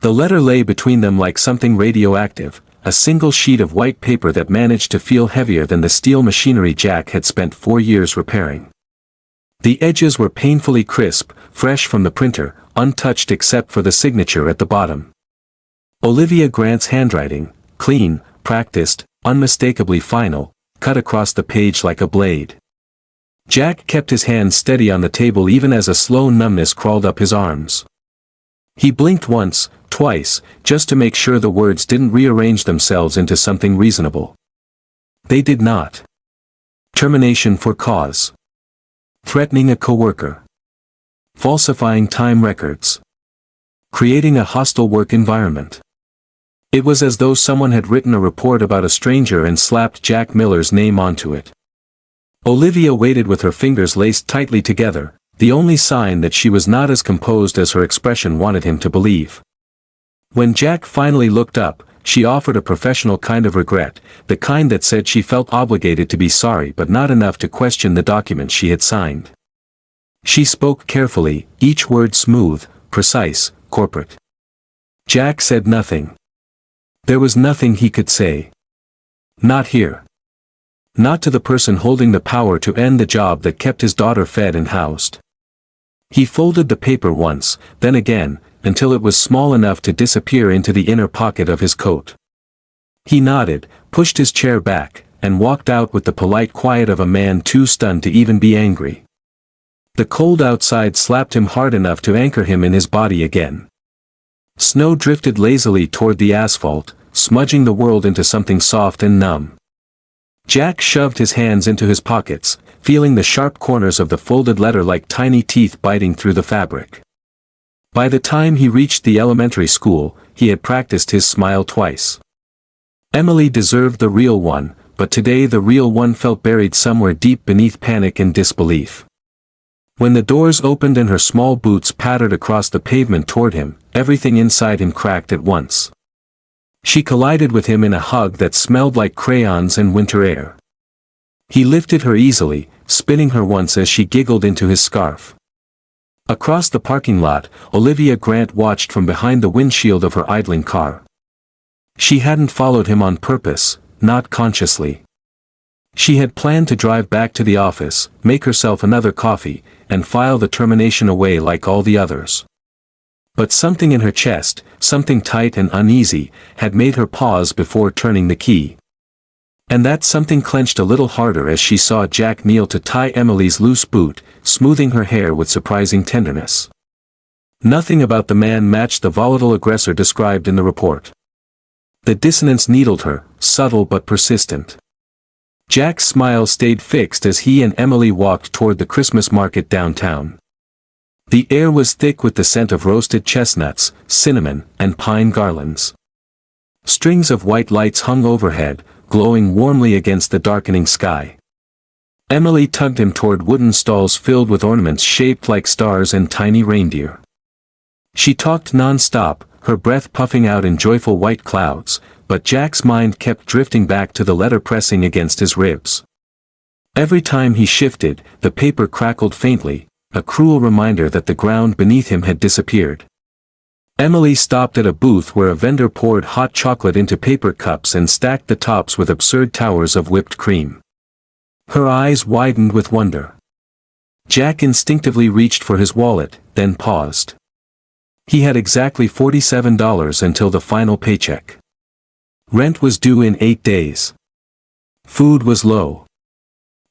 The letter lay between them like something radioactive, a single sheet of white paper that managed to feel heavier than the steel machinery Jack had spent 4 years repairing. The edges were painfully crisp, fresh from the printer, untouched except for the signature at the bottom. Olivia Grant's handwriting, clean, practiced, unmistakably final, cut across the page like a blade. Jack kept his hand steady on the table even as a slow numbness crawled up his arms. He blinked once, twice, just to make sure the words didn't rearrange themselves into something reasonable. They did not. Termination for cause. Threatening a coworker. Falsifying time records. Creating a hostile work environment. It was as though someone had written a report about a stranger and slapped Jack Miller's name onto it. Olivia waited with her fingers laced tightly together, the only sign that she was not as composed as her expression wanted him to believe. When Jack finally looked up, she offered a professional kind of regret, the kind that said she felt obligated to be sorry but not enough to question the document she had signed. She spoke carefully, each word smooth, precise, corporate. Jack said nothing. There was nothing he could say. Not here. Not to the person holding the power to end the job that kept his daughter fed and housed. He folded the paper once, then again, until it was small enough to disappear into the inner pocket of his coat. He nodded, pushed his chair back, and walked out with the polite quiet of a man too stunned to even be angry. The cold outside slapped him hard enough to anchor him in his body again. Snow drifted lazily toward the asphalt, smudging the world into something soft and numb. Jack shoved his hands into his pockets, feeling the sharp corners of the folded letter like tiny teeth biting through the fabric. By the time he reached the elementary school, he had practiced his smile twice. Emily deserved the real one, but today the real one felt buried somewhere deep beneath panic and disbelief. When the doors opened and her small boots pattered across the pavement toward him, everything inside him cracked at once. She collided with him in a hug that smelled like crayons and winter air. He lifted her easily, spinning her once as she giggled into his scarf. Across the parking lot, Olivia Grant watched from behind the windshield of her idling car. She hadn't followed him on purpose, not consciously. She had planned to drive back to the office, make herself another coffee, and file the termination away like all the others. But something in her chest, something tight and uneasy, had made her pause before turning the key. And that something clenched a little harder as she saw Jack kneel to tie Emily's loose boot, smoothing her hair with surprising tenderness. Nothing about the man matched the volatile aggressor described in the report. The dissonance needled her, subtle but persistent. Jack's smile stayed fixed as he and Emily walked toward the Christmas market downtown. The air was thick with the scent of roasted chestnuts, cinnamon, and pine garlands. Strings of white lights hung overhead, glowing warmly against the darkening sky. Emily tugged him toward wooden stalls filled with ornaments shaped like stars and tiny reindeer. She talked non-stop, her breath puffing out in joyful white clouds, but Jack's mind kept drifting back to the letter pressing against his ribs. Every time he shifted, the paper crackled faintly, a cruel reminder that the ground beneath him had disappeared. Emily stopped at a booth where a vendor poured hot chocolate into paper cups and stacked the tops with absurd towers of whipped cream. Her eyes widened with wonder. Jack instinctively reached for his wallet, then paused. He had exactly $47 until the final paycheck. Rent was due in 8 days. Food was low.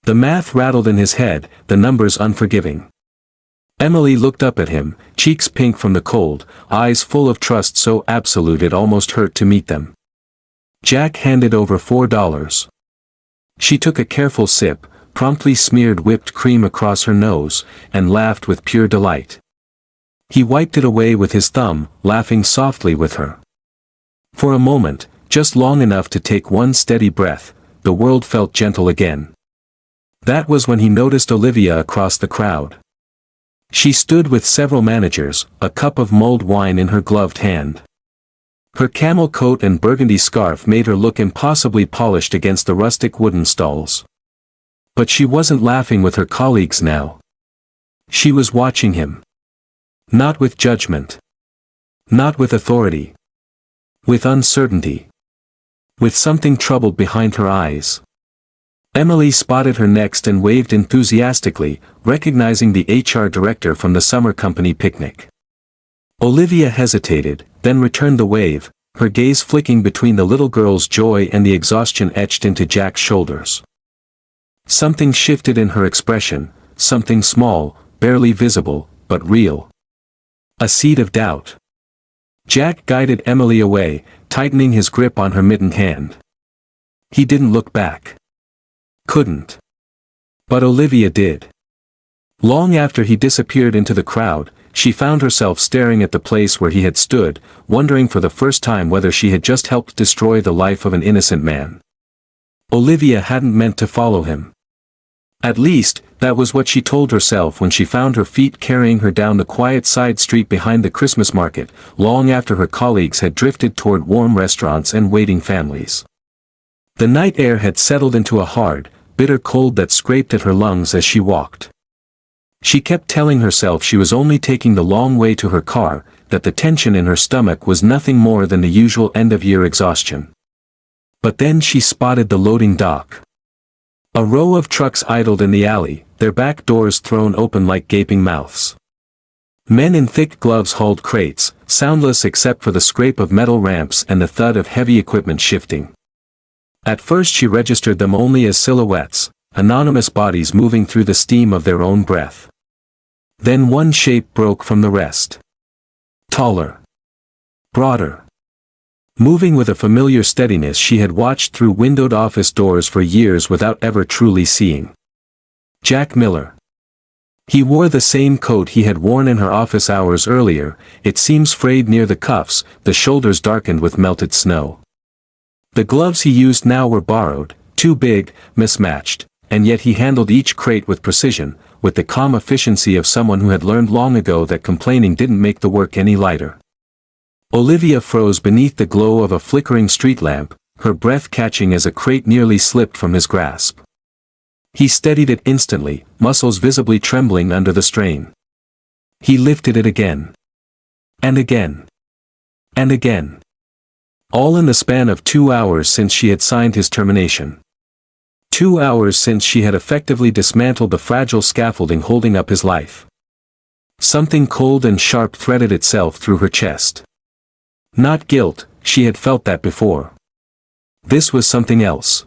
The math rattled in his head, the numbers unforgiving. Emily looked up at him, cheeks pink from the cold, eyes full of trust so absolute it almost hurt to meet them. Jack handed over $4. She took a careful sip, promptly smeared whipped cream across her nose, and laughed with pure delight. He wiped it away with his thumb, laughing softly with her. For a moment, just long enough to take one steady breath, the world felt gentle again. That was when he noticed Olivia across the crowd. She stood with several managers, a cup of mulled wine in her gloved hand. Her camel coat and burgundy scarf made her look impossibly polished against the rustic wooden stalls. But she wasn't laughing with her colleagues now. She was watching him. Not with judgment. Not with authority. With uncertainty. With something troubled behind her eyes. Emily spotted her next and waved enthusiastically, recognizing the HR director from the summer company picnic. Olivia hesitated, then returned the wave, her gaze flicking between the little girl's joy and the exhaustion etched into Jack's shoulders. Something shifted in her expression, something small, barely visible, but real. A seed of doubt. Jack guided Emily away, tightening his grip on her mittened hand. He didn't look back. Couldn't. But Olivia did. Long after he disappeared into the crowd, she found herself staring at the place where he had stood, wondering for the first time whether she had just helped destroy the life of an innocent man. Olivia hadn't meant to follow him. At least, that was what she told herself when she found her feet carrying her down the quiet side street behind the Christmas market, long after her colleagues had drifted toward warm restaurants and waiting families. The night air had settled into a hard, bitter cold that scraped at her lungs as she walked. She kept telling herself she was only taking the long way to her car, that the tension in her stomach was nothing more than the usual end-of-year exhaustion. But then she spotted the loading dock. A row of trucks idled in the alley, their back doors thrown open like gaping mouths. Men in thick gloves hauled crates, soundless except for the scrape of metal ramps and the thud of heavy equipment shifting. At first she registered them only as silhouettes, anonymous bodies moving through the steam of their own breath. Then one shape broke from the rest. Taller. Broader. Moving with a familiar steadiness she had watched through windowed office doors for years without ever truly seeing. Jack Miller. He wore the same coat he had worn in her office hours earlier, it seems frayed near the cuffs, the shoulders darkened with melted snow. The gloves he used now were borrowed, too big, mismatched, and yet he handled each crate with precision, with the calm efficiency of someone who had learned long ago that complaining didn't make the work any lighter. Olivia froze beneath the glow of a flickering street lamp, her breath catching as a crate nearly slipped from his grasp. He steadied it instantly, muscles visibly trembling under the strain. He lifted it again. And again. And again. All in the span of 2 hours since she had signed his termination. 2 hours since she had effectively dismantled the fragile scaffolding holding up his life. Something cold and sharp threaded itself through her chest. Not guilt, she had felt that before. This was something else.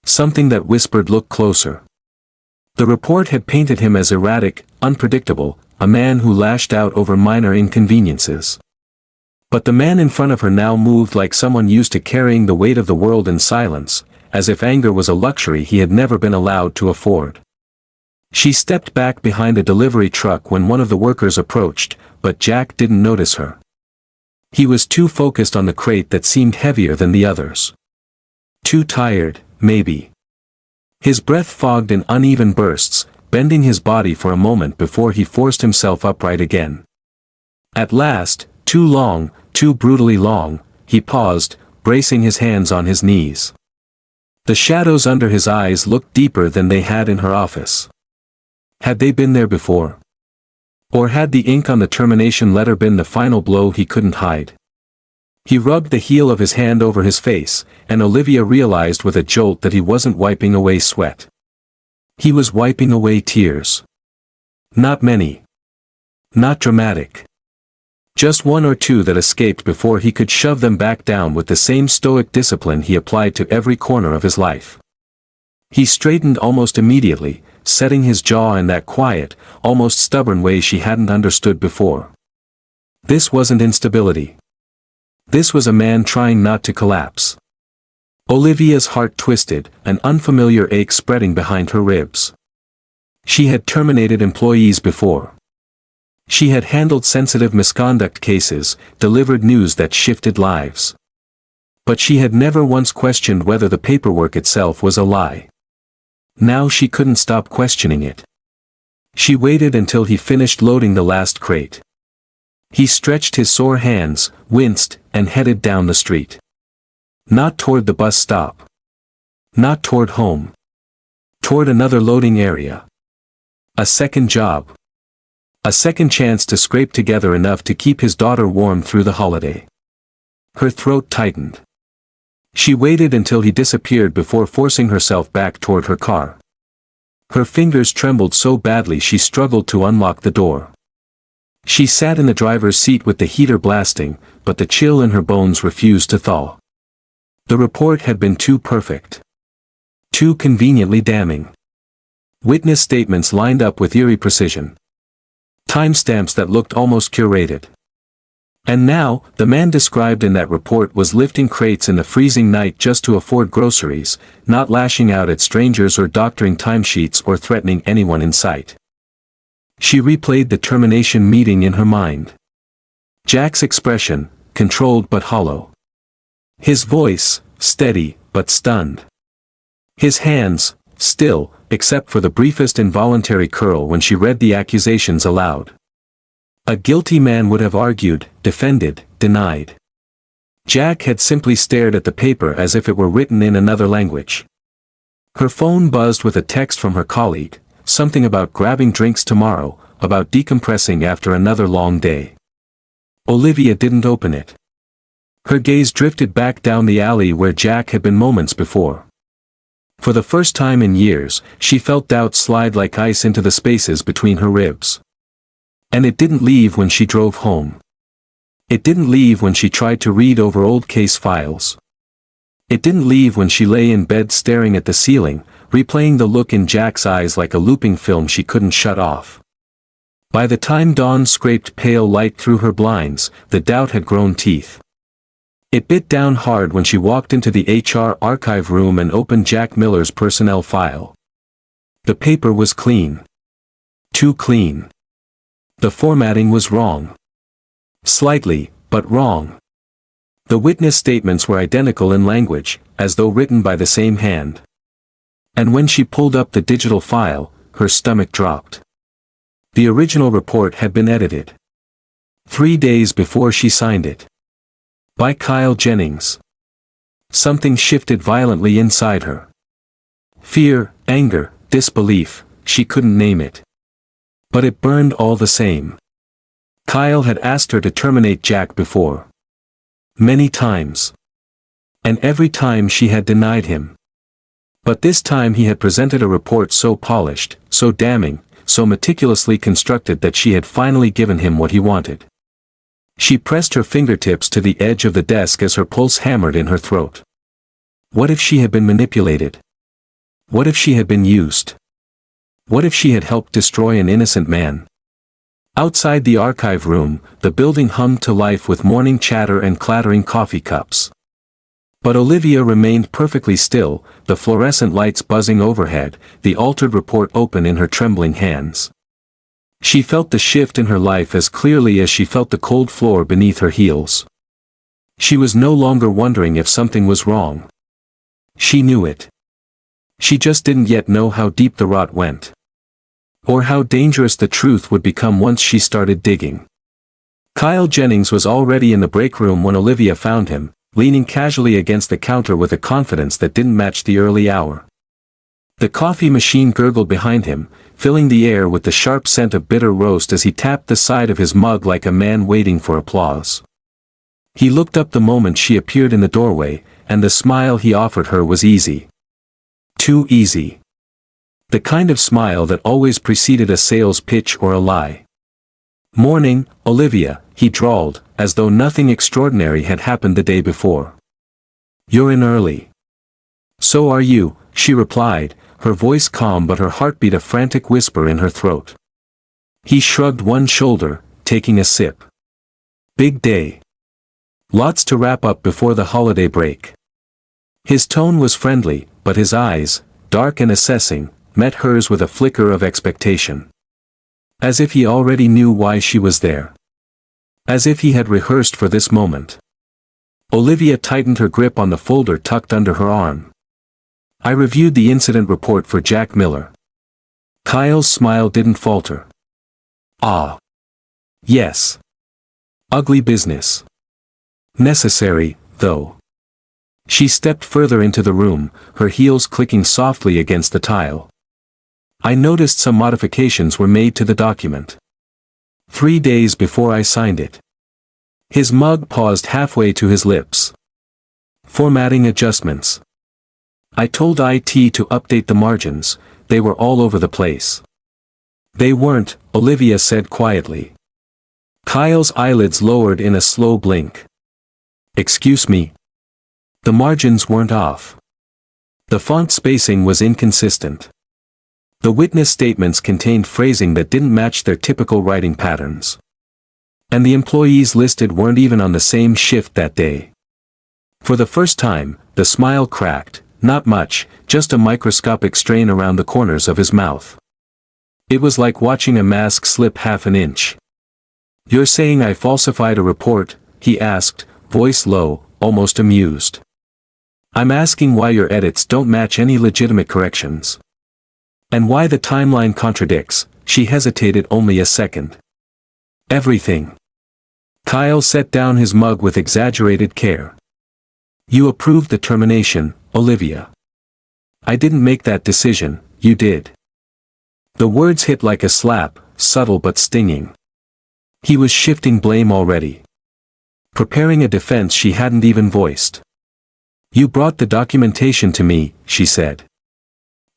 Something that whispered, "Look closer." The report had painted him as erratic, unpredictable, a man who lashed out over minor inconveniences. But the man in front of her now moved like someone used to carrying the weight of the world in silence, as if anger was a luxury he had never been allowed to afford. She stepped back behind a delivery truck when one of the workers approached, but Jack didn't notice her. He was too focused on the crate that seemed heavier than the others. Too tired, maybe. His breath fogged in uneven bursts, bending his body for a moment before he forced himself upright again. At last, too long, too brutally long, he paused, bracing his hands on his knees. The shadows under his eyes looked deeper than they had in her office. Had they been there before? Or had the ink on the termination letter been the final blow he couldn't hide? He rubbed the heel of his hand over his face, and Olivia realized with a jolt that he wasn't wiping away sweat. He was wiping away tears. Not many. Not dramatic. Just one or two that escaped before he could shove them back down with the same stoic discipline he applied to every corner of his life. He straightened almost immediately, setting his jaw in that quiet, almost stubborn way she hadn't understood before. This wasn't instability. This was a man trying not to collapse. Olivia's heart twisted, an unfamiliar ache spreading behind her ribs. She had terminated employees before. She had handled sensitive misconduct cases, delivered news that shifted lives. But she had never once questioned whether the paperwork itself was a lie. Now she couldn't stop questioning it. She waited until he finished loading the last crate. He stretched his sore hands, winced, and headed down the street. Not toward the bus stop. Not toward home. Toward another loading area. A second job. A second chance to scrape together enough to keep his daughter warm through the holiday. Her throat tightened. She waited until he disappeared before forcing herself back toward her car. Her fingers trembled so badly she struggled to unlock the door. She sat in the driver's seat with the heater blasting, but the chill in her bones refused to thaw. The report had been too perfect. Too conveniently damning. Witness statements lined up with eerie precision. Timestamps that looked almost curated. And now, the man described in that report was lifting crates in the freezing night just to afford groceries, not lashing out at strangers or doctoring timesheets or threatening anyone in sight. She replayed the termination meeting in her mind. Jack's expression, controlled but hollow. His voice, steady, but stunned. His hands, still, except for the briefest involuntary curl when she read the accusations aloud. A guilty man would have argued, defended, denied. Jack had simply stared at the paper as if it were written in another language. Her phone buzzed with a text from her colleague, something about grabbing drinks tomorrow, about decompressing after another long day. Olivia didn't open it. Her gaze drifted back down the alley where Jack had been moments before. For the first time in years, she felt doubt slide like ice into the spaces between her ribs. And it didn't leave when she drove home. It didn't leave when she tried to read over old case files. It didn't leave when she lay in bed staring at the ceiling, replaying the look in Jack's eyes like a looping film she couldn't shut off. By the time dawn scraped pale light through her blinds, the doubt had grown teeth. It bit down hard when she walked into the HR archive room and opened Jack Miller's personnel file. The paper was clean. Too clean. The formatting was wrong. Slightly, but wrong. The witness statements were identical in language, as though written by the same hand. And when she pulled up the digital file, her stomach dropped. The original report had been edited 3 days before she signed it. By Kyle Jennings. Something shifted violently inside her. Fear, anger, disbelief, she couldn't name it. But it burned all the same. Kyle had asked her to terminate Jack before. Many times. And every time she had denied him. But this time he had presented a report so polished, so damning, so meticulously constructed that she had finally given him what he wanted. She pressed her fingertips to the edge of the desk as her pulse hammered in her throat. What if she had been manipulated? What if she had been used? What if she had helped destroy an innocent man? Outside the archive room, the building hummed to life with morning chatter and clattering coffee cups. But Olivia remained perfectly still, the fluorescent lights buzzing overhead, the altered report open in her trembling hands. She felt the shift in her life as clearly as she felt the cold floor beneath her heels. She was no longer wondering if something was wrong. She knew it. She just didn't yet know how deep the rot went. Or how dangerous the truth would become once she started digging. Kyle Jennings was already in the break room when Olivia found him, leaning casually against the counter with a confidence that didn't match the early hour. The coffee machine gurgled behind him, filling the air with the sharp scent of bitter roast as he tapped the side of his mug like a man waiting for applause. He looked up the moment she appeared in the doorway, and the smile he offered her was easy. Too easy. The kind of smile that always preceded a sales pitch or a lie. "Morning, Olivia," he drawled, as though nothing extraordinary had happened the day before. "You're in early." "So are you," she replied, her voice calm but her heartbeat a frantic whisper in her throat. He shrugged one shoulder, taking a sip. "Big day. Lots to wrap up before the holiday break." His tone was friendly, but his eyes, dark and assessing, met hers with a flicker of expectation. As if he already knew why she was there. As if he had rehearsed for this moment. Olivia tightened her grip on the folder tucked under her arm. "I reviewed the incident report for Jack Miller." Kyle's smile didn't falter. "Ah. Yes. Ugly business. Necessary, though." She stepped further into the room, her heels clicking softly against the tile. "I noticed some modifications were made to the document." 3 days before I signed it. His mug paused halfway to his lips. Formatting adjustments. I told IT to update the margins, they were all over the place. They weren't, Olivia said quietly. Kyle's eyelids lowered in a slow blink. Excuse me? The margins weren't off. The font spacing was inconsistent. The witness statements contained phrasing that didn't match their typical writing patterns. And the employees listed weren't even on the same shift that day. For the first time, the smile cracked, not much, just a microscopic strain around the corners of his mouth. It was like watching a mask slip half an inch. You're saying I falsified a report? He asked, voice low, almost amused. I'm asking why your edits don't match any legitimate corrections. And why the timeline contradicts. She hesitated only a second. Everything. Kyle set down his mug with exaggerated care. You approved the termination, Olivia. I didn't make that decision, you did. The words hit like a slap, subtle but stinging. He was shifting blame already. Preparing a defense she hadn't even voiced. You brought the documentation to me, she said.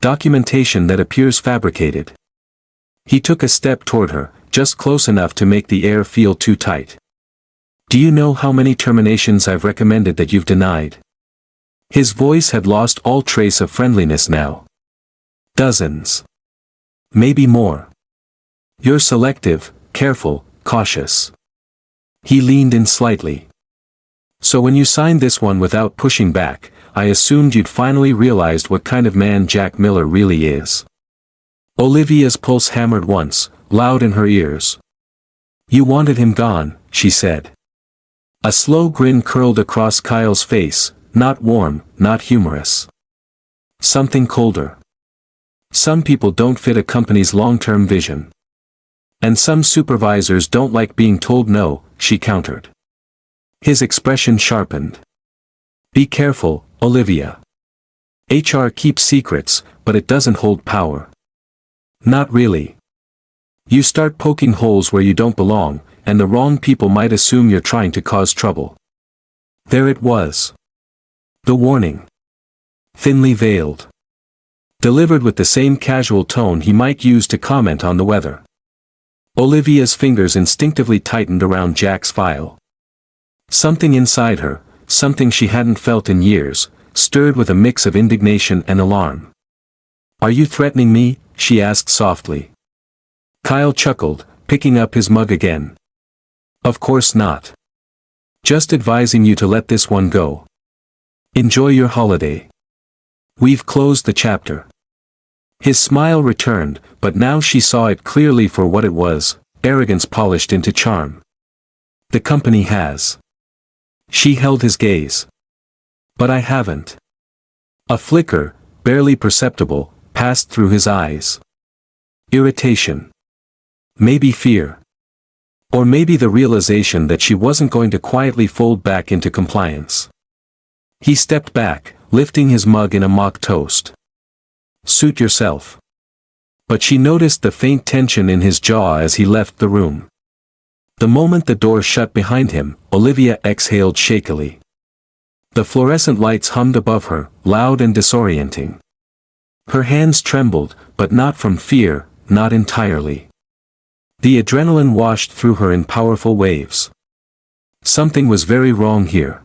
Documentation that appears fabricated. He took a step toward her, just close enough to make the air feel too tight. Do you know how many terminations I've recommended that you've denied? His voice had lost all trace of friendliness now. Dozens. Maybe more. You're selective, careful, cautious. He leaned in slightly. So when you signed this one without pushing back, I assumed you'd finally realized what kind of man Jack Miller really is. Olivia's pulse hammered once, loud in her ears. You wanted him gone, she said. A slow grin curled across Kyle's face, not warm, not humorous. Something colder. Some people don't fit a company's long-term vision. And some supervisors don't like being told no, she countered. His expression sharpened. Be careful, Olivia. HR keeps secrets, but it doesn't hold power. Not really. You start poking holes where you don't belong, and the wrong people might assume you're trying to cause trouble. There it was. The warning. Thinly veiled. Delivered with the same casual tone he might use to comment on the weather. Olivia's fingers instinctively tightened around Jack's file. Something inside her, something she hadn't felt in years, stirred with a mix of indignation and alarm. Are you threatening me? She asked softly. Kyle chuckled, picking up his mug again. Of course not. Just advising you to let this one go. Enjoy your holiday. We've closed the chapter. His smile returned, but now she saw it clearly for what it was, arrogance polished into charm. The company has. She held his gaze. But I haven't. A flicker, barely perceptible, passed through his eyes. Irritation. Maybe fear. Or maybe the realization that she wasn't going to quietly fold back into compliance. He stepped back, lifting his mug in a mock toast. Suit yourself. But she noticed the faint tension in his jaw as he left the room. The moment the door shut behind him, Olivia exhaled shakily. The fluorescent lights hummed above her, loud and disorienting. Her hands trembled, but not from fear, not entirely. The adrenaline washed through her in powerful waves. Something was very wrong here.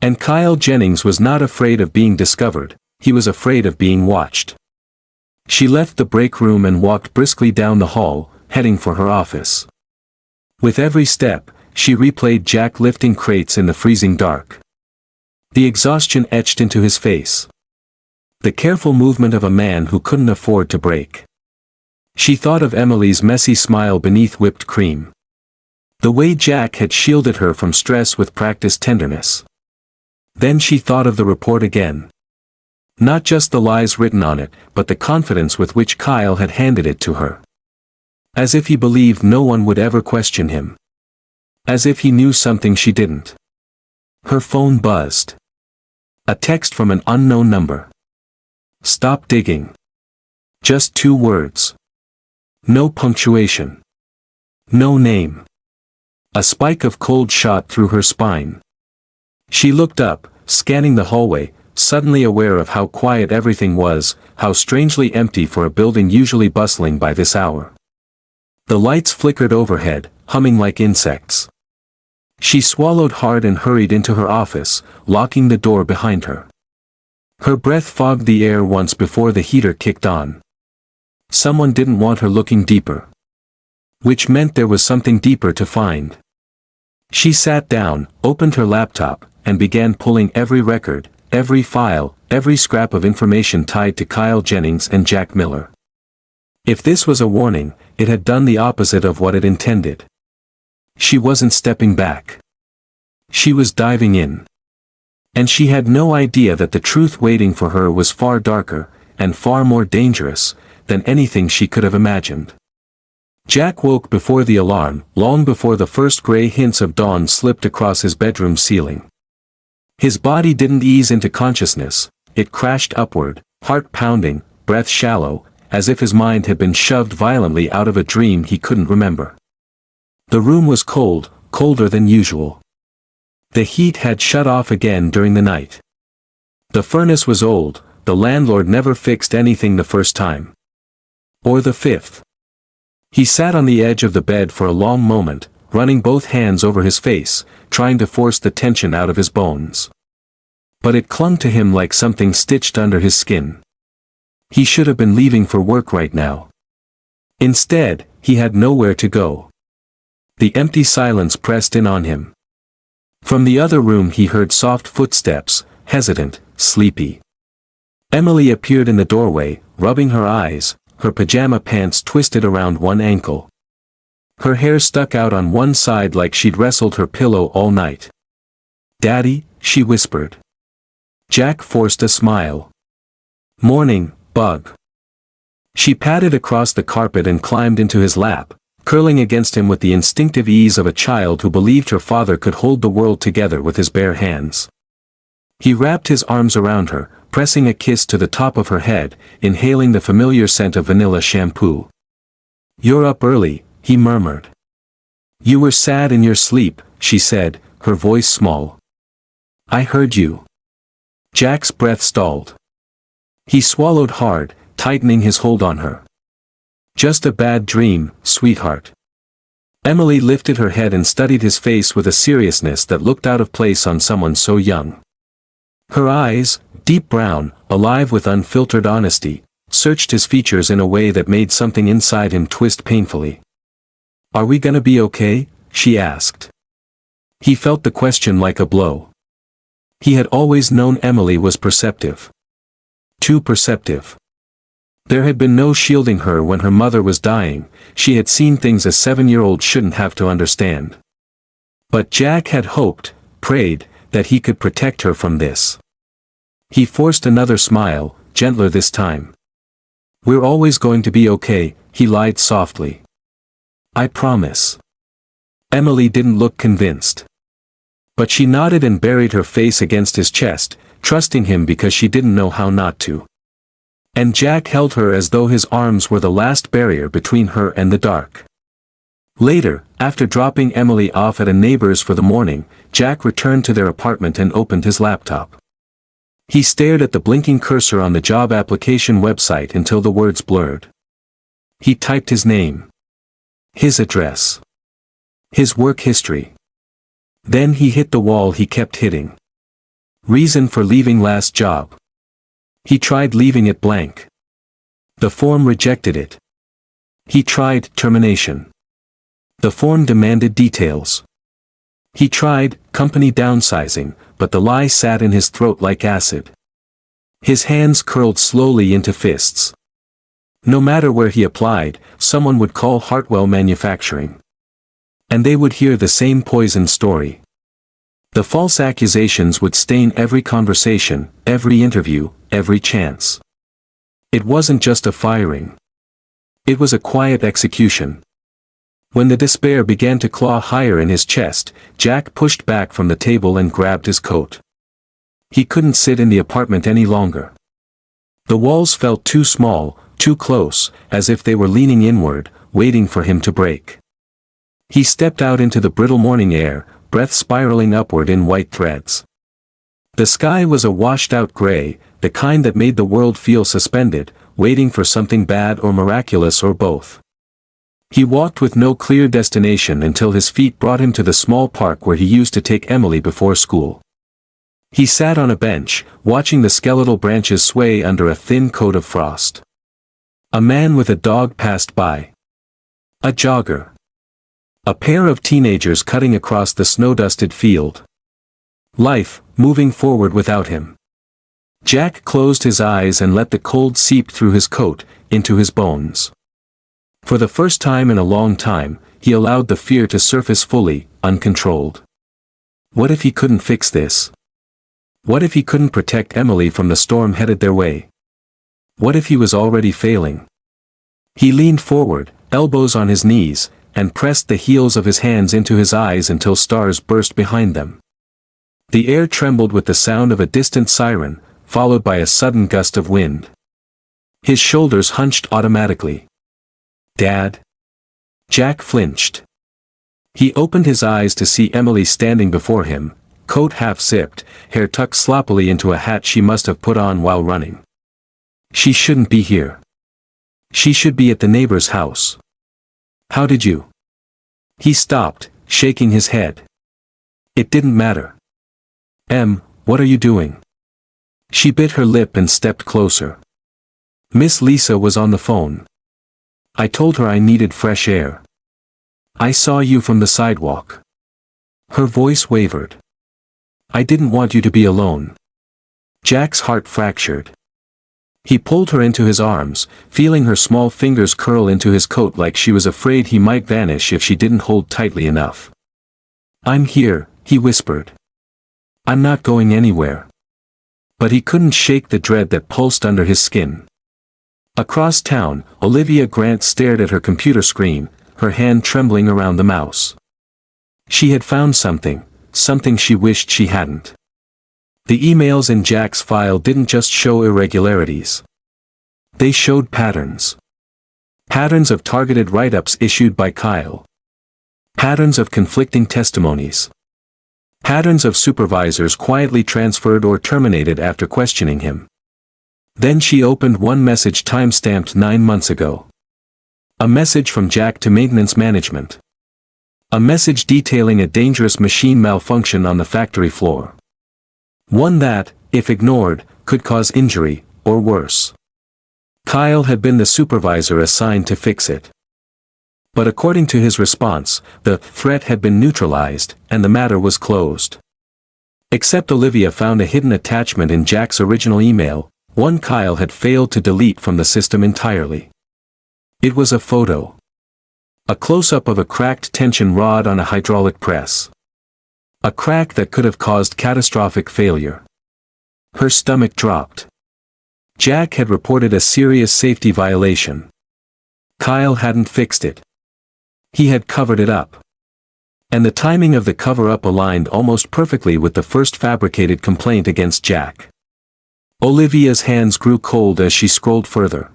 And Kyle Jennings was not afraid of being discovered, he was afraid of being watched. She left the break room and walked briskly down the hall, heading for her office. With every step, she replayed Jack lifting crates in the freezing dark. The exhaustion etched into his face. The careful movement of a man who couldn't afford to break. She thought of Emily's messy smile beneath whipped cream. The way Jack had shielded her from stress with practiced tenderness. Then she thought of the report again. Not just the lies written on it, but the confidence with which Kyle had handed it to her. As if he believed no one would ever question him. As if he knew something she didn't. Her phone buzzed. A text from an unknown number. Stop digging. Just 2 words. No punctuation. No name. A spike of cold shot through her spine. She looked up, scanning the hallway, suddenly aware of how quiet everything was, how strangely empty for a building usually bustling by this hour. The lights flickered overhead, humming like insects. She swallowed hard and hurried into her office, locking the door behind her. Her breath fogged the air once before the heater kicked on. Someone didn't want her looking deeper. Which meant there was something deeper to find. She sat down, opened her laptop, and began pulling every record, every file, every scrap of information tied to Kyle Jennings and Jack Miller. If this was a warning, it had done the opposite of what it intended. She wasn't stepping back. She was diving in. And she had no idea that the truth waiting for her was far darker, and far more dangerous, than anything she could have imagined. Jack woke before the alarm, long before the first gray hints of dawn slipped across his bedroom ceiling. His body didn't ease into consciousness, it crashed upward, heart pounding, breath shallow, as if his mind had been shoved violently out of a dream he couldn't remember. The room was cold, colder than usual. The heat had shut off again during the night. The furnace was old, the landlord never fixed anything the first time. Or the fifth. He sat on the edge of the bed for a long moment, running both hands over his face, trying to force the tension out of his bones. But it clung to him like something stitched under his skin. He should have been leaving for work right now. Instead, he had nowhere to go. The empty silence pressed in on him. From the other room he heard soft footsteps, hesitant, sleepy. Emily appeared in the doorway, rubbing her eyes, her pajama pants twisted around one ankle. Her hair stuck out on one side like she'd wrestled her pillow all night. "Daddy," she whispered. Jack forced a smile. "Morning, bug." She padded across the carpet and climbed into his lap, curling against him with the instinctive ease of a child who believed her father could hold the world together with his bare hands. He wrapped his arms around her, pressing a kiss to the top of her head, inhaling the familiar scent of vanilla shampoo. "You're up early," he murmured. "You were sad in your sleep," she said, her voice small. "I heard you." Jack's breath stalled. He swallowed hard, tightening his hold on her. "Just a bad dream, sweetheart." Emily lifted her head and studied his face with a seriousness that looked out of place on someone so young. Her eyes, deep brown, alive with unfiltered honesty, searched his features in a way that made something inside him twist painfully. "Are we gonna be okay?" she asked. He felt the question like a blow. He had always known Emily was perceptive. Too perceptive. There had been no shielding her when her mother was dying, she had seen things a 7-year-old shouldn't have to understand. But Jack had hoped, prayed, that he could protect her from this. He forced another smile, gentler this time. "We're always going to be okay," he lied softly. "I promise." Emily didn't look convinced. But she nodded and buried her face against his chest, trusting him because she didn't know how not to. And Jack held her as though his arms were the last barrier between her and the dark. Later, after dropping Emily off at a neighbor's for the morning, Jack returned to their apartment and opened his laptop. He stared at the blinking cursor on the job application website until the words blurred. He typed his name. His address. His work history. Then he hit the wall he kept hitting. Reason for leaving last job. He tried leaving it blank. The form rejected it. He tried termination. The form demanded details. He tried company downsizing, but the lie sat in his throat like acid. His hands curled slowly into fists. No matter where he applied, someone would call Hartwell Manufacturing. And they would hear the same poison story. The false accusations would stain every conversation, every interview, every chance. It wasn't just a firing. It was a quiet execution. When the despair began to claw higher in his chest, Jack pushed back from the table and grabbed his coat. He couldn't sit in the apartment any longer. The walls felt too small, too close, as if they were leaning inward, waiting for him to break. He stepped out into the brittle morning air, breath spiraling upward in white threads. The sky was a washed-out gray, the kind that made the world feel suspended, waiting for something bad or miraculous or both. He walked with no clear destination until his feet brought him to the small park where he used to take Emily before school. He sat on a bench, watching the skeletal branches sway under a thin coat of frost. A man with a dog passed by. A jogger. A pair of teenagers cutting across the snow-dusted field. Life, moving forward without him. Jack closed his eyes and let the cold seep through his coat, into his bones. For the first time in a long time, he allowed the fear to surface fully, uncontrolled. What if he couldn't fix this? What if he couldn't protect Emily from the storm headed their way? What if he was already failing? He leaned forward, elbows on his knees, and pressed the heels of his hands into his eyes until stars burst behind them. The air trembled with the sound of a distant siren, followed by a sudden gust of wind. His shoulders hunched automatically. "Dad?" Jack flinched. He opened his eyes to see Emily standing before him, coat half-zipped, hair tucked sloppily into a hat she must have put on while running. She shouldn't be here. She should be at the neighbor's house. How did you? He stopped, shaking his head. It didn't matter. Em, what are you doing? She bit her lip and stepped closer. Miss Lisa was on the phone. I told her I needed fresh air. I saw you from the sidewalk. Her voice wavered. I didn't want you to be alone. Jack's heart fractured. He pulled her into his arms, feeling her small fingers curl into his coat like she was afraid he might vanish if she didn't hold tightly enough. I'm here, he whispered. I'm not going anywhere. But he couldn't shake the dread that pulsed under his skin. Across town, Olivia Grant stared at her computer screen, her hand trembling around the mouse. She had found something she wished she hadn't. The emails in Jack's file didn't just show irregularities. They showed patterns. Patterns of targeted write-ups issued by Kyle. Patterns of conflicting testimonies. Patterns of supervisors quietly transferred or terminated after questioning him. Then she opened one message time-stamped 9 months ago. A message from Jack to maintenance management. A message detailing a dangerous machine malfunction on the factory floor. One that, if ignored, could cause injury, or worse. Kyle had been the supervisor assigned to fix it. But according to his response, the threat had been neutralized, and the matter was closed. Except Olivia found a hidden attachment in Jack's original email, one Kyle had failed to delete from the system entirely. It was a photo. A close-up of a cracked tension rod on a hydraulic press. A crack that could have caused catastrophic failure. Her stomach dropped. Jack had reported a serious safety violation. Kyle hadn't fixed it. He had covered it up. And the timing of the cover-up aligned almost perfectly with the first fabricated complaint against Jack. Olivia's hands grew cold as she scrolled further.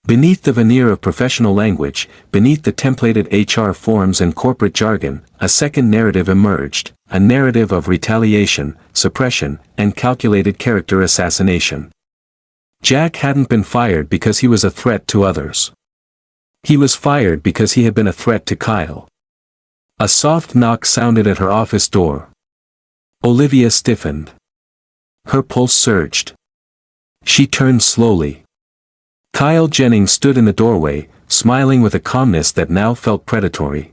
Beneath the veneer of professional language, beneath the templated HR forms and corporate jargon, a second narrative emerged, a narrative of retaliation, suppression, and calculated character assassination. Jack hadn't been fired because he was a threat to others. He was fired because he had been a threat to Kyle. A soft knock sounded at her office door. Olivia stiffened. Her pulse surged. She turned slowly. Kyle Jennings stood in the doorway, smiling with a calmness that now felt predatory.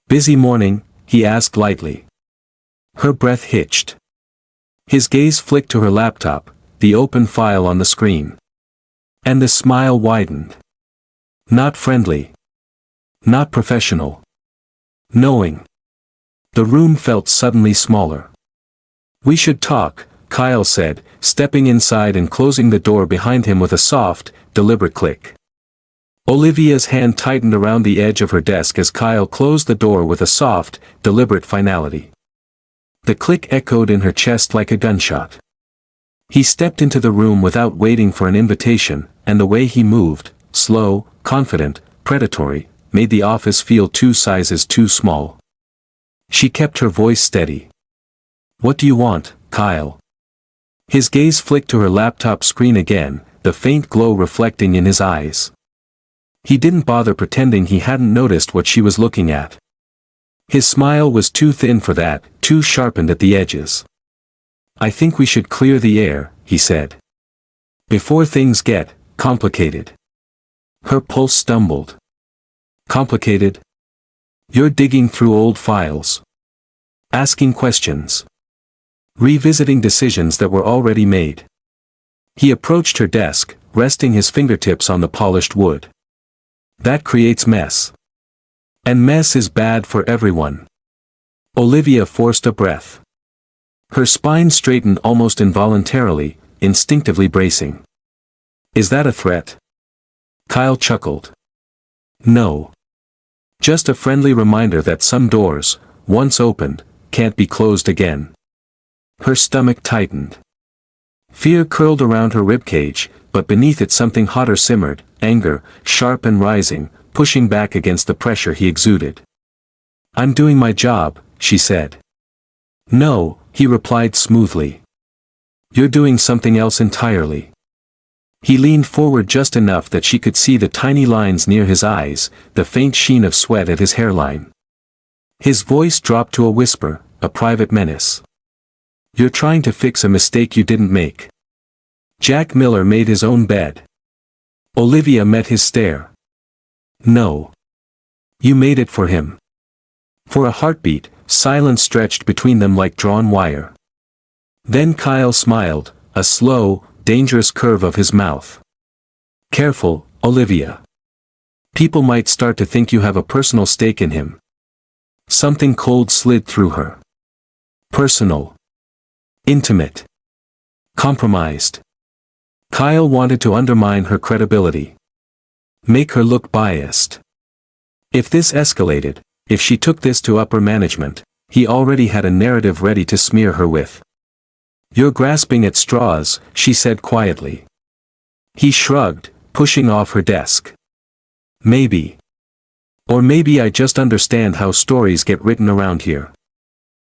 "Busy morning?" he asked lightly. Her breath hitched. His gaze flicked to her laptop, the open file on the screen. And the smile widened. Not friendly. Not professional. Knowing. The room felt suddenly smaller. "We should talk," Kyle said, stepping inside and closing the door behind him with a soft, deliberate click. Olivia's hand tightened around the edge of her desk as Kyle closed the door with a soft, deliberate finality. The click echoed in her chest like a gunshot. He stepped into the room without waiting for an invitation, and the way he moved, slow, confident, predatory, made the office feel 2 sizes too small. She kept her voice steady. "What do you want, Kyle?" His gaze flicked to her laptop screen again, the faint glow reflecting in his eyes. He didn't bother pretending he hadn't noticed what she was looking at. His smile was too thin for that, too sharpened at the edges. "I think we should clear the air," he said. "Before things get complicated." Her pulse stumbled. "Complicated? You're digging through old files. Asking questions. Revisiting decisions that were already made." He approached her desk, resting his fingertips on the polished wood. "That creates mess. And mess is bad for everyone." Olivia forced a breath. Her spine straightened almost involuntarily, instinctively bracing. "Is that a threat?" Kyle chuckled. "No. Just a friendly reminder that some doors, once opened, can't be closed again." Her stomach tightened. Fear curled around her ribcage, but beneath it something hotter simmered, anger, sharp and rising, pushing back against the pressure he exuded. "I'm doing my job," she said. "No," he replied smoothly. "You're doing something else entirely." He leaned forward just enough that she could see the tiny lines near his eyes, the faint sheen of sweat at his hairline. His voice dropped to a whisper, a private menace. "You're trying to fix a mistake you didn't make." Jack Miller made his own bed. Olivia met his stare. "No. You made it for him." For a heartbeat, silence stretched between them like drawn wire. Then Kyle smiled, a slow, dangerous curve of his mouth. "Careful, Olivia. People might start to think you have a personal stake in him." Something cold slid through her. Personal. Intimate. Compromised. Kyle wanted to undermine her credibility. Make her look biased. If this escalated, if she took this to upper management, he already had a narrative ready to smear her with. "You're grasping at straws," she said quietly. He shrugged, pushing off her desk. "Maybe. Or maybe I just understand how stories get written around here."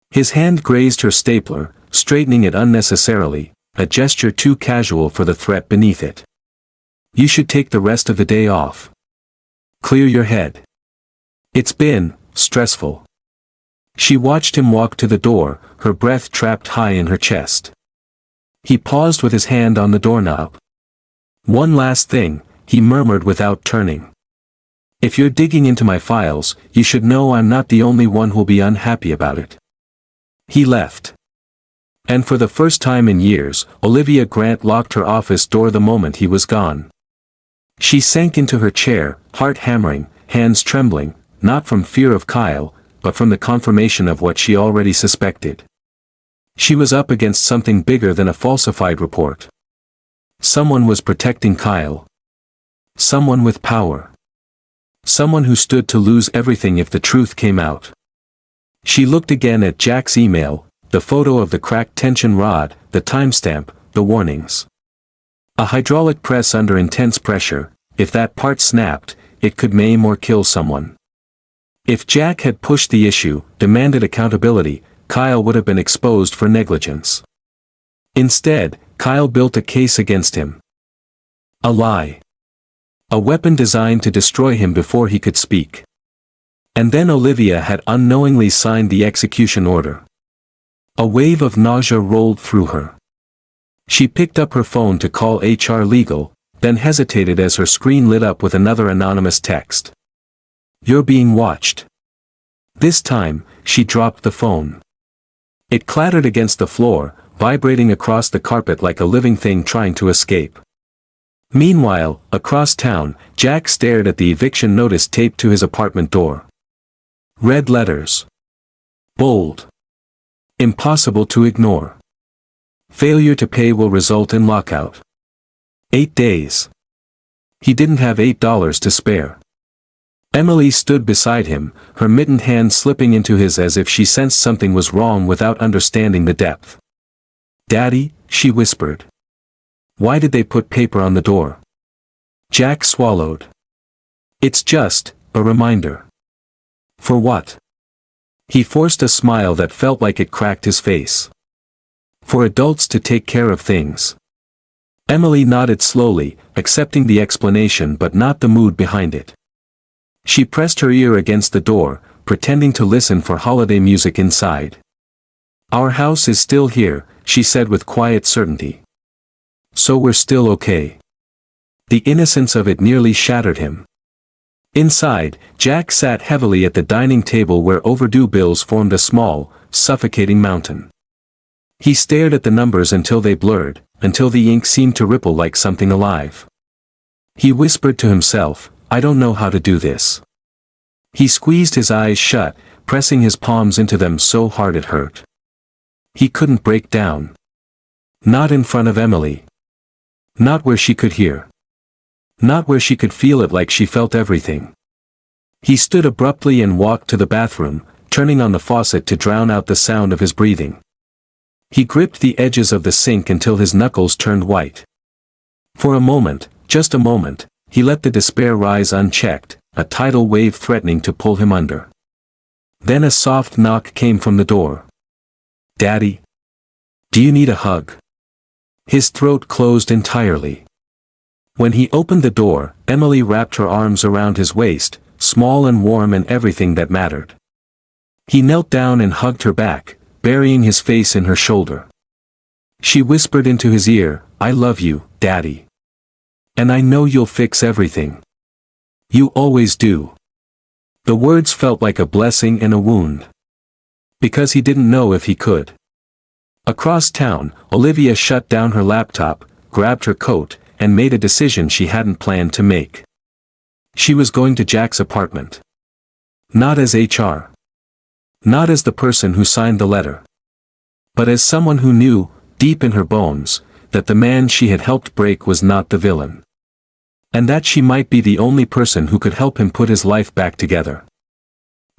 His hand grazed her stapler, straightening it unnecessarily, a gesture too casual for the threat beneath it. "You should take the rest of the day off. Clear your head. It's been stressful." She watched him walk to the door, her breath trapped high in her chest. He paused with his hand on the doorknob. "One last thing," he murmured without turning. "If you're digging into my files, you should know I'm not the only one who'll be unhappy about it." He left. And for the first time in years, Olivia Grant locked her office door the moment he was gone. She sank into her chair, heart hammering, hands trembling, not from fear of Kyle, but from the confirmation of what she already suspected. She was up against something bigger than a falsified report. Someone was protecting Kyle. Someone with power. Someone who stood to lose everything if the truth came out. She looked again at Jack's email, the photo of the cracked tension rod, the timestamp, the warnings. A hydraulic press under intense pressure. If that part snapped, it could maim or kill someone. If Jack had pushed the issue, demanded accountability, Kyle would have been exposed for negligence. Instead, Kyle built a case against him. A lie. A weapon designed to destroy him before he could speak. And then Olivia had unknowingly signed the execution order. A wave of nausea rolled through her. She picked up her phone to call HR Legal, then hesitated as her screen lit up with another anonymous text. "You're being watched." This time, she dropped the phone. It clattered against the floor, vibrating across the carpet like a living thing trying to escape. Meanwhile, across town, Jack stared at the eviction notice taped to his apartment door. Red letters. Bold. Impossible to ignore. Failure to pay will result in lockout. 8 days. He didn't have $8 to spare. Emily stood beside him, her mittened hand slipping into his as if she sensed something was wrong without understanding the depth. "Daddy," she whispered. "Why did they put paper on the door?" Jack swallowed. "It's just, A reminder. For what? He forced a smile that felt like it cracked his face. For adults to take care of things. Emily nodded slowly, accepting the explanation but not the mood behind it. She pressed her ear against the door, pretending to listen for holiday music inside. Our house is still here, she said with quiet certainty. So we're still okay. The innocence of it nearly shattered him. Inside, Jack sat heavily at the dining table where overdue bills formed a small, suffocating mountain. He stared at the numbers until they blurred, until the ink seemed to ripple like something alive. He whispered to himself, I don't know how to do this. He squeezed his eyes shut, pressing his palms into them so hard it hurt. He couldn't break down. Not in front of Emily. Not where she could hear. Not where she could feel it like she felt everything. He stood abruptly and walked to the bathroom, turning on the faucet to drown out the sound of his breathing. He gripped the edges of the sink until his knuckles turned white. For a moment, just a moment, he let the despair rise unchecked, a tidal wave threatening to pull him under. Then a soft knock came from the door. Daddy? Do you need a hug? His throat closed entirely. When he opened the door, Emily wrapped her arms around his waist, small and warm and everything that mattered. He knelt down and hugged her back, burying his face in her shoulder. She whispered into his ear, I love you, Daddy. And I know you'll fix everything. You always do. The words felt like a blessing and a wound. Because he didn't know if he could. Across town, Olivia shut down her laptop, grabbed her coat, and made a decision she hadn't planned to make. She was going to Jack's apartment. Not as HR. Not as the person who signed the letter. But as someone who knew, deep in her bones, that the man she had helped break was not the villain. And that she might be the only person who could help him put his life back together.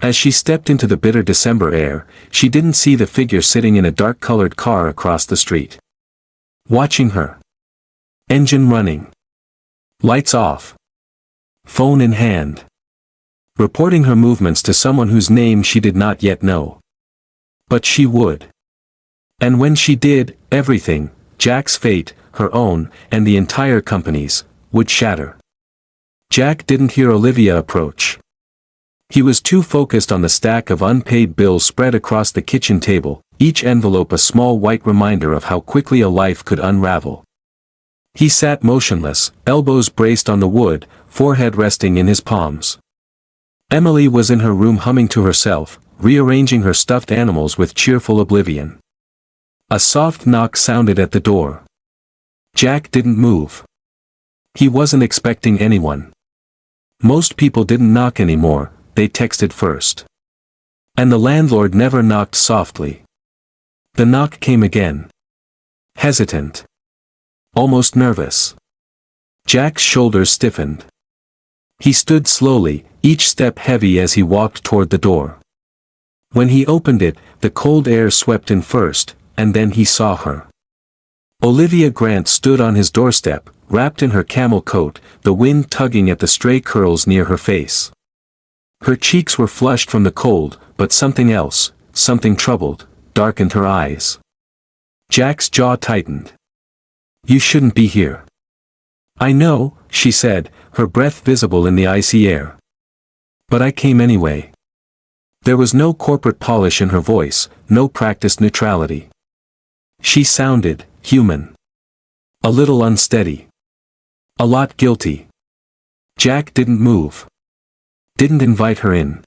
As she stepped into the bitter December air, she didn't see the figure sitting in a dark-colored car across the street. Watching her. Engine running. Lights off. Phone in hand. Reporting her movements to someone whose name she did not yet know. But she would. And when she did, everything, Jack's fate, her own, and the entire company's, would shatter. Jack didn't hear Olivia approach. He was too focused on the stack of unpaid bills spread across the kitchen table, each envelope a small white reminder of how quickly a life could unravel. He sat motionless, elbows braced on the wood, forehead resting in his palms. Emily was in her room humming to herself, rearranging her stuffed animals with cheerful oblivion. A soft knock sounded at the door. Jack didn't move. He wasn't expecting anyone. Most people didn't knock anymore, they texted first. And the landlord never knocked softly. The knock came again. Hesitant. Almost nervous. Jack's shoulders stiffened. He stood slowly, each step heavy as he walked toward the door. When he opened it, the cold air swept in first, and then he saw her. Olivia Grant stood on his doorstep, wrapped in her camel coat, the wind tugging at the stray curls near her face. Her cheeks were flushed from the cold, but something else, something troubled, darkened her eyes. Jack's jaw tightened. You shouldn't be here. I know, she said, her breath visible in the icy air. But I came anyway. There was no corporate polish in her voice, no practiced neutrality. She sounded human. A little unsteady. A lot guilty. Jack didn't move. Didn't invite her in.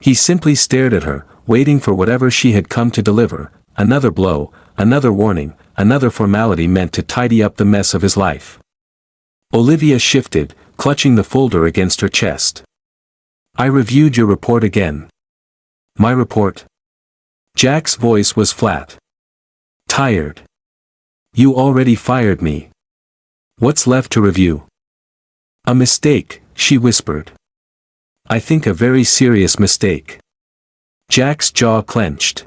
He simply stared at her, waiting for whatever she had come to deliver, another blow, another warning, another formality meant to tidy up the mess of his life. Olivia shifted, clutching the folder against her chest. I reviewed your report again. My report? Jack's voice was flat. Tired. You already fired me. What's left to review? A mistake, she whispered. I think a very serious mistake. Jack's jaw clenched.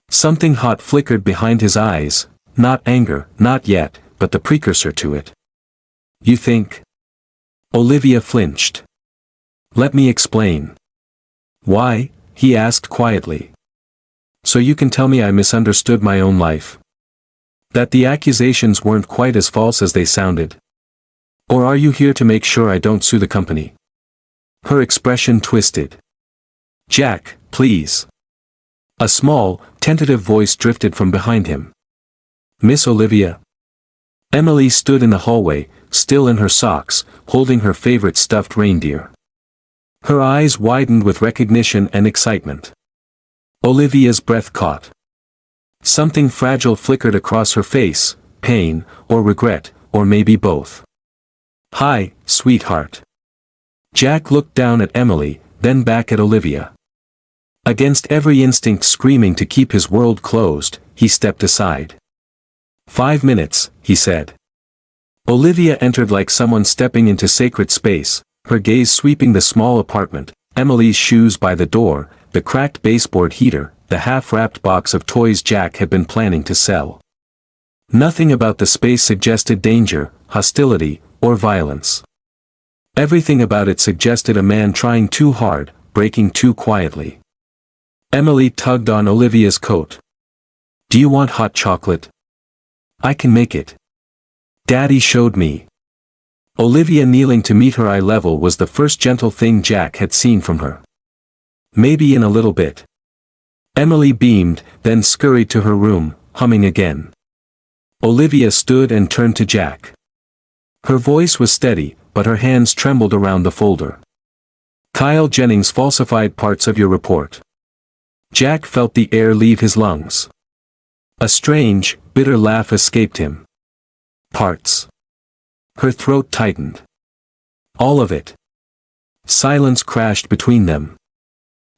Something hot flickered behind his eyes, not anger, not yet, but the precursor to it. You think? Olivia flinched. Let me explain. Why? He asked quietly. So you can tell me I misunderstood my own life? That the accusations weren't quite as false as they sounded? Or are you here to make sure I don't sue the company? Her expression twisted. Jack, please. A small, tentative voice drifted from behind him. Miss Olivia? Emily stood in the hallway, still in her socks, holding her favorite stuffed reindeer. Her eyes widened with recognition and excitement. Olivia's breath caught. Something fragile flickered across her face, pain, or regret, or maybe both. Hi, sweetheart. Jack looked down at Emily, then back at Olivia. Against every instinct screaming to keep his world closed, he stepped aside. 5 minutes, he said. Olivia entered like someone stepping into sacred space, her gaze sweeping the small apartment, Emily's shoes by the door, the cracked baseboard heater, the half-wrapped box of toys Jack had been planning to sell. Nothing about the space suggested danger, hostility, or violence. Everything about it suggested a man trying too hard, breaking too quietly. Emily tugged on Olivia's coat. Do you want hot chocolate? I can make it. Daddy showed me. Olivia kneeling to meet her eye level was the first gentle thing Jack had seen from her. Maybe in a little bit. Emily beamed, then scurried to her room, humming again. Olivia stood and turned to Jack. Her voice was steady, but her hands trembled around the folder. Kyle Jennings falsified parts of your report. Jack felt the air leave his lungs. A strange, bitter laugh escaped him. Parts. Her throat tightened. All of it. Silence crashed between them.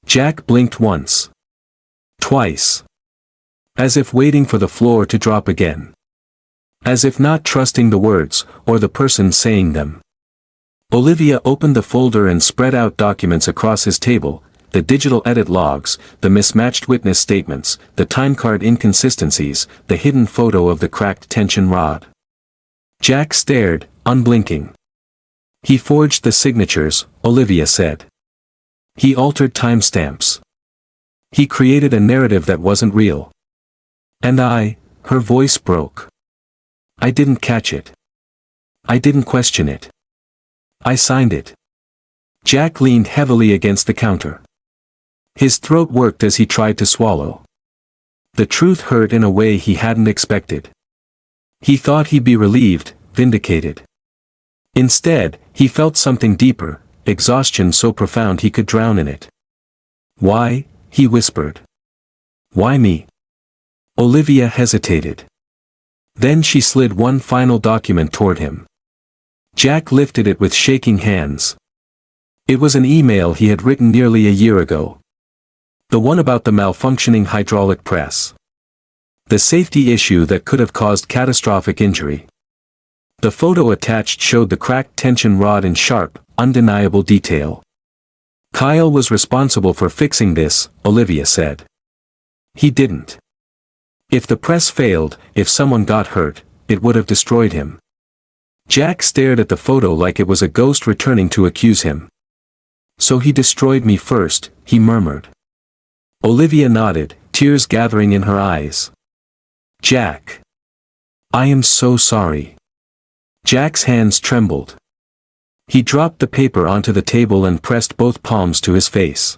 Jack blinked once. Twice. As if waiting for the floor to drop again. As if not trusting the words, or the person saying them. Olivia opened the folder and spread out documents across his table, the digital edit logs, the mismatched witness statements, the timecard inconsistencies, the hidden photo of the cracked tension rod. Jack stared, unblinking. He forged the signatures, Olivia said. He altered timestamps. He created a narrative that wasn't real. And her voice broke. I didn't catch it. I didn't question it. I signed it. Jack leaned heavily against the counter. His throat worked as he tried to swallow. The truth hurt in a way he hadn't expected. He thought he'd be relieved, vindicated. Instead, he felt something deeper, exhaustion so profound he could drown in it. Why? He whispered. Why me? Olivia hesitated. Then she slid one final document toward him. Jack lifted it with shaking hands. It was an email he had written nearly a year ago. The one about the malfunctioning hydraulic press. The safety issue that could have caused catastrophic injury. The photo attached showed the cracked tension rod in sharp, undeniable detail. Kyle was responsible for fixing this, Olivia said. He didn't. If the press failed, if someone got hurt, it would have destroyed him. Jack stared at the photo like it was a ghost returning to accuse him. So he destroyed me first, he murmured. Olivia nodded, tears gathering in her eyes. Jack. I am so sorry. Jack's hands trembled. He dropped the paper onto the table and pressed both palms to his face.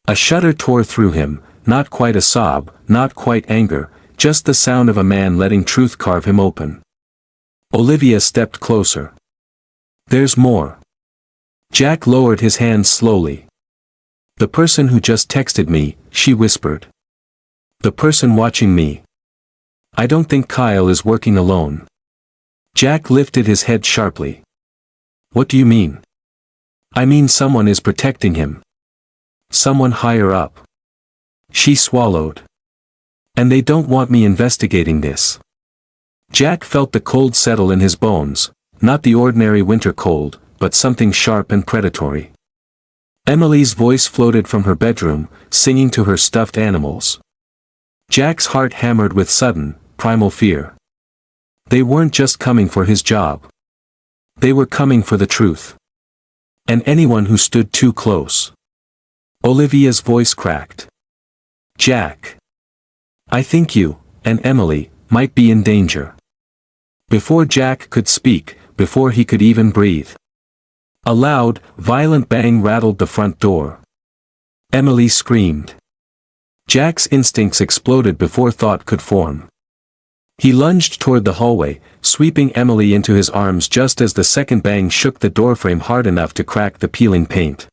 A shudder tore through him, not quite a sob, not quite anger, just the sound of a man letting truth carve him open. Olivia stepped closer. There's more. Jack lowered his hands slowly. The person who just texted me, she whispered. The person watching me. I don't think Kyle is working alone. Jack lifted his head sharply. What do you mean? I mean someone is protecting him. Someone higher up. She swallowed. And they don't want me investigating this. Jack felt the cold settle in his bones, not the ordinary winter cold, but something sharp and predatory. Emily's voice floated from her bedroom, singing to her stuffed animals. Jack's heart hammered with sudden, primal fear. They weren't just coming for his job. They were coming for the truth. And anyone who stood too close. Olivia's voice cracked. Jack. I think you, and Emily, might be in danger. Before Jack could speak, before he could even breathe. A loud, violent bang rattled the front door. Emily screamed. Jack's instincts exploded before thought could form. He lunged toward the hallway, sweeping Emily into his arms just as the second bang shook the doorframe hard enough to crack the peeling paint.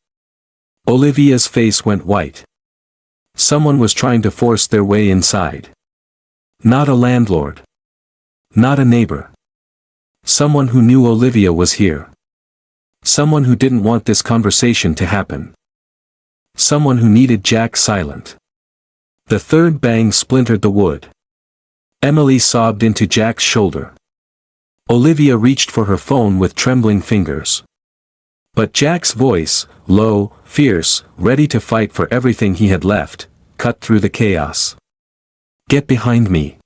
Olivia's face went white. Someone was trying to force their way inside. Not a landlord. Not a neighbor. Someone who knew Olivia was here. Someone who didn't want this conversation to happen. Someone who needed Jack silent. The third bang splintered the wood. Emily sobbed into Jack's shoulder. Olivia reached for her phone with trembling fingers. But Jack's voice, low, fierce, ready to fight for everything he had left, cut through the chaos. Get behind me.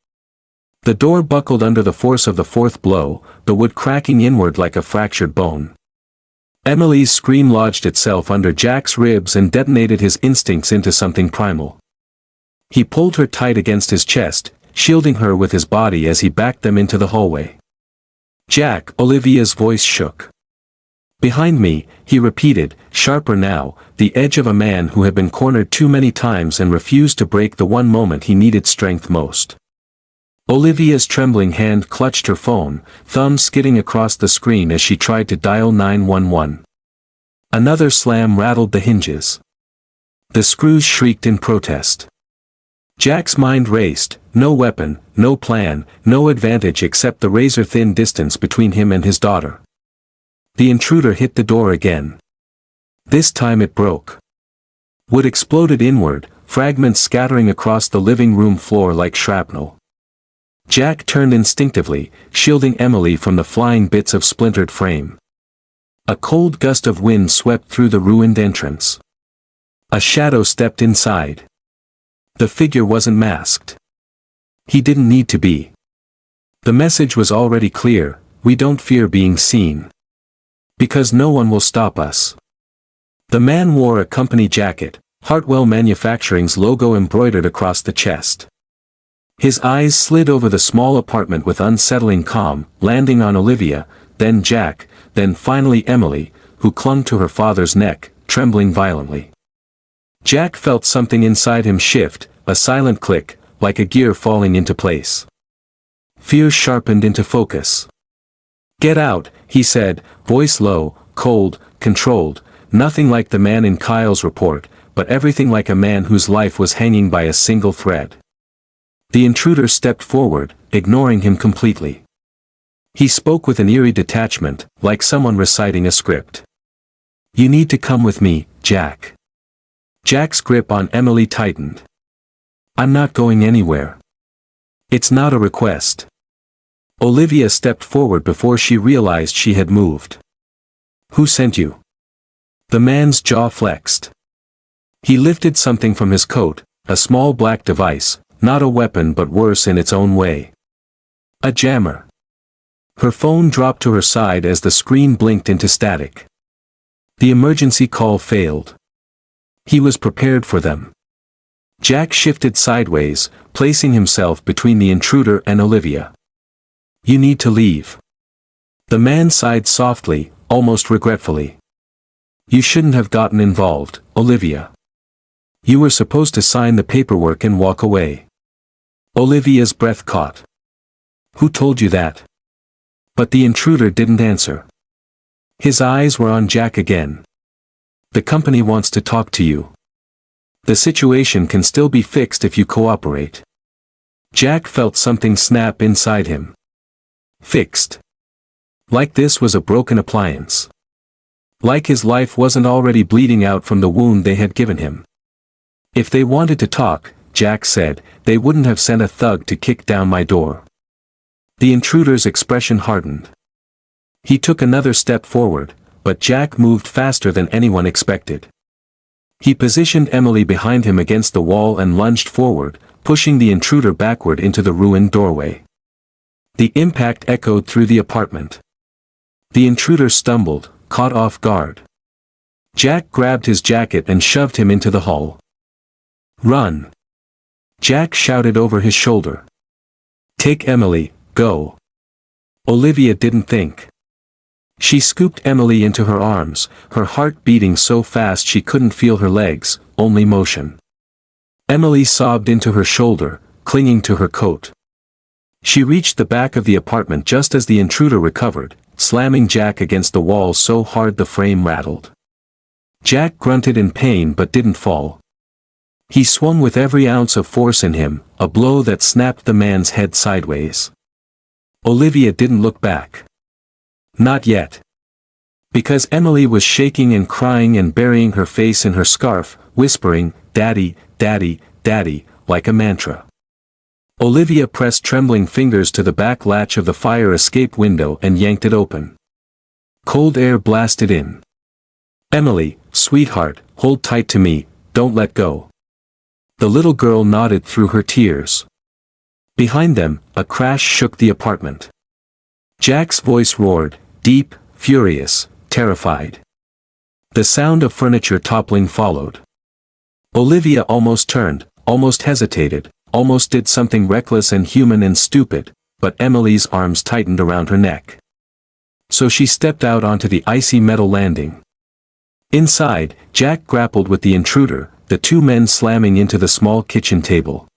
The door buckled under the force of the fourth blow, the wood cracking inward like a fractured bone. Emily's scream lodged itself under Jack's ribs and detonated his instincts into something primal. He pulled her tight against his chest, shielding her with his body as he backed them into the hallway. Jack, Olivia's voice shook. Behind me, he repeated, sharper now, the edge of a man who had been cornered too many times and refused to break the one moment he needed strength most. Olivia's trembling hand clutched her phone, thumb skidding across the screen as she tried to dial 911. Another slam rattled the hinges. The screws shrieked in protest. Jack's mind raced, no weapon, no plan, no advantage except the razor-thin distance between him and his daughter. The intruder hit the door again. This time it broke. Wood exploded inward, fragments scattering across the living room floor like shrapnel. Jack turned instinctively, shielding Emily from the flying bits of splintered frame. A cold gust of wind swept through the ruined entrance. A shadow stepped inside. The figure wasn't masked. He didn't need to be. The message was already clear, we don't fear being seen. Because no one will stop us. The man wore a company jacket, Hartwell Manufacturing's logo embroidered across the chest. His eyes slid over the small apartment with unsettling calm, landing on Olivia, then Jack, then finally Emily, who clung to her father's neck, trembling violently. Jack felt something inside him shift, a silent click, like a gear falling into place. Fear sharpened into focus. Get out, he said, voice low, cold, controlled, nothing like the man in Kyle's report, but everything like a man whose life was hanging by a single thread. The intruder stepped forward, ignoring him completely. He spoke with an eerie detachment, like someone reciting a script. You need to come with me, Jack. Jack's grip on Emily tightened. I'm not going anywhere. It's not a request. Olivia stepped forward before she realized she had moved. Who sent you? The man's jaw flexed. He lifted something from his coat, a small black device, not a weapon but worse in its own way. A jammer. Her phone dropped to her side as the screen blinked into static. The emergency call failed. He was prepared for them. Jack shifted sideways, placing himself between the intruder and Olivia. You need to leave. The man sighed softly, almost regretfully. You shouldn't have gotten involved, Olivia. You were supposed to sign the paperwork and walk away. Olivia's breath caught. Who told you that? But the intruder didn't answer. His eyes were on Jack again. The company wants to talk to you. The situation can still be fixed if you cooperate. Jack felt something snap inside him. Fixed. Like this was a broken appliance. Like his life wasn't already bleeding out from the wound they had given him. If they wanted to talk, Jack said, they wouldn't have sent a thug to kick down my door. The intruder's expression hardened. He took another step forward, but Jack moved faster than anyone expected. He positioned Emily behind him against the wall and lunged forward, pushing the intruder backward into the ruined doorway. The impact echoed through the apartment. The intruder stumbled, caught off guard. Jack grabbed his jacket and shoved him into the hall. "Run!" Jack shouted over his shoulder. "Take Emily, go." Olivia didn't think. She scooped Emily into her arms, her heart beating so fast she couldn't feel her legs, only motion. Emily sobbed into her shoulder, clinging to her coat. She reached the back of the apartment just as the intruder recovered, slamming Jack against the wall so hard the frame rattled. Jack grunted in pain but didn't fall. He swung with every ounce of force in him, a blow that snapped the man's head sideways. Olivia didn't look back. Not yet. Because Emily was shaking and crying and burying her face in her scarf, whispering, "Daddy, Daddy, Daddy," like a mantra. Olivia pressed trembling fingers to the back latch of the fire escape window and yanked it open. Cold air blasted in. "Emily, sweetheart, hold tight to me, don't let go." The little girl nodded through her tears. Behind them, a crash shook the apartment. Jack's voice roared, deep, furious, terrified. The sound of furniture toppling followed. Olivia almost turned, almost hesitated, almost did something reckless and human and stupid, but Emily's arms tightened around her neck. So she stepped out onto the icy metal landing. Inside, Jack grappled with the intruder, the two men slamming into the small kitchen table.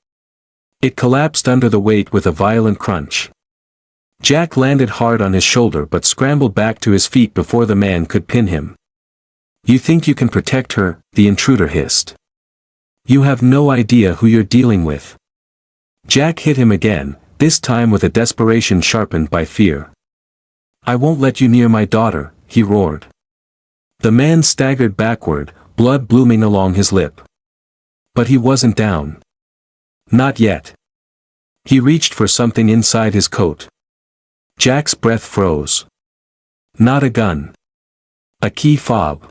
It collapsed under the weight with a violent crunch. Jack landed hard on his shoulder but scrambled back to his feet before the man could pin him. "You think you can protect her?" the intruder hissed. "You have no idea who you're dealing with." Jack hit him again, this time with a desperation sharpened by fear. "I won't let you near my daughter," he roared. The man staggered backward, blood blooming along his lip. But he wasn't down. Not yet. He reached for something inside his coat. Jack's breath froze. Not a gun. A key fob.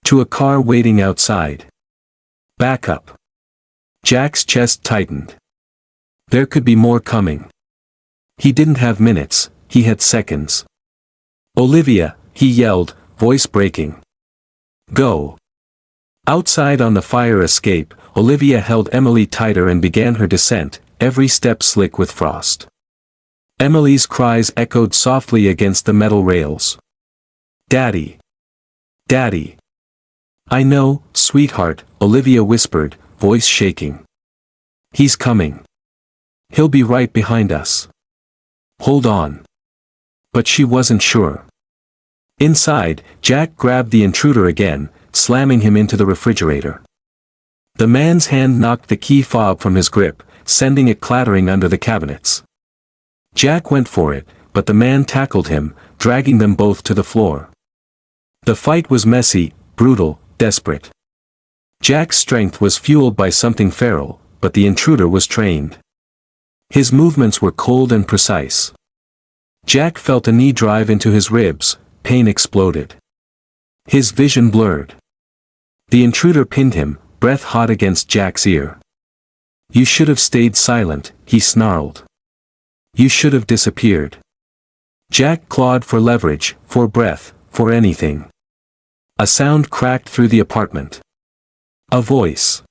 To a car waiting outside. Back up. Jack's chest tightened. There could be more coming. He didn't have minutes, he had seconds. "Olivia," he yelled, voice breaking. "Go." Outside on the fire escape, Olivia held Emily tighter and began her descent, every step slick with frost. Emily's cries echoed softly against the metal rails. "Daddy! Daddy!" "I know, sweetheart," Olivia whispered, voice shaking. "He's coming. He'll be right behind us. Hold on." But she wasn't sure. Inside, Jack grabbed the intruder again, slamming him into the refrigerator. The man's hand knocked the key fob from his grip, sending it clattering under the cabinets. Jack went for it, but the man tackled him, dragging them both to the floor. The fight was messy, brutal, desperate. Jack's strength was fueled by something feral, but the intruder was trained. His movements were cold and precise. Jack felt a knee drive into his ribs, pain exploded. His vision blurred. The intruder pinned him, breath hot against Jack's ear. "You should have stayed silent," he snarled. "You should have disappeared." Jack clawed for leverage, for breath, for anything. A sound cracked through the apartment. A voice.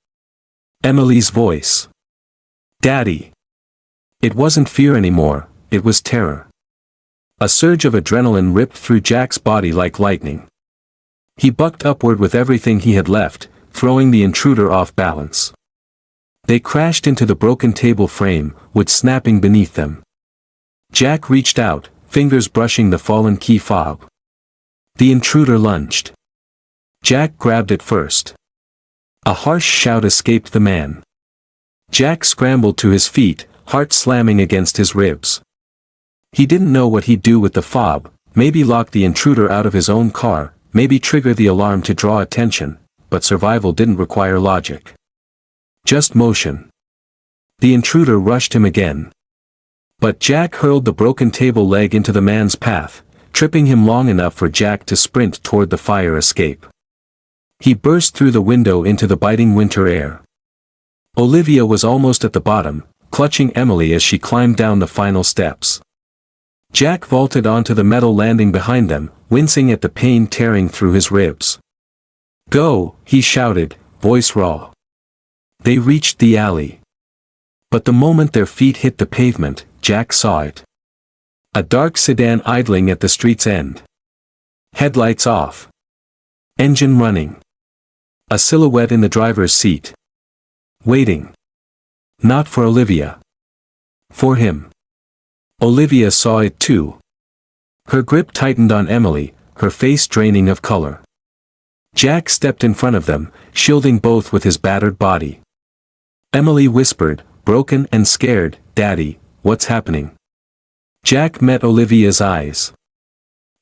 Emily's voice. "Daddy." It wasn't fear anymore, it was terror. A surge of adrenaline ripped through Jack's body like lightning. He bucked upward with everything he had left, throwing the intruder off balance. They crashed into the broken table frame, wood snapping beneath them. Jack reached out, fingers brushing the fallen key fob. The intruder lunged. Jack grabbed it first. A harsh shout escaped the man. Jack scrambled to his feet, heart slamming against his ribs. He didn't know what he'd do with the fob, maybe lock the intruder out of his own car, maybe trigger the alarm to draw attention, but survival didn't require logic. Just motion. The intruder rushed him again. But Jack hurled the broken table leg into the man's path, tripping him long enough for Jack to sprint toward the fire escape. He burst through the window into the biting winter air. Olivia was almost at the bottom, clutching Emily as she climbed down the final steps. Jack vaulted onto the metal landing behind them, wincing at the pain tearing through his ribs. Go, he shouted, voice raw. They reached the alley. But the moment their feet hit the pavement, Jack saw it. A dark sedan idling at the street's end. Headlights off. Engine running. A silhouette in the driver's seat. Waiting. Not for Olivia. For him. Olivia saw it too. Her grip tightened on Emily, her face draining of color. Jack stepped in front of them, shielding both with his battered body. Emily whispered, broken and scared, "Daddy, what's happening?" Jack met Olivia's eyes.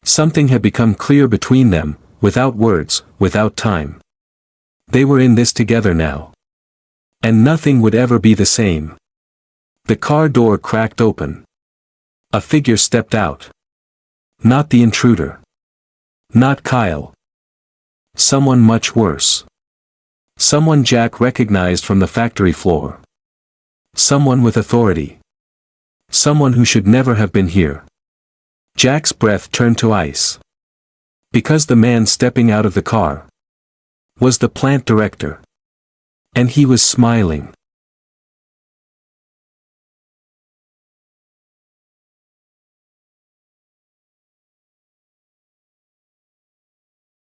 Something had become clear between them, without words, without time. They were in this together now. And nothing would ever be the same. The car door cracked open. A figure stepped out. Not the intruder. Not Kyle. Someone much worse. Someone Jack recognized from the factory floor. Someone with authority. Someone who should never have been here. Jack's breath turned to ice. Because the man stepping out of the car was the plant director. And he was smiling.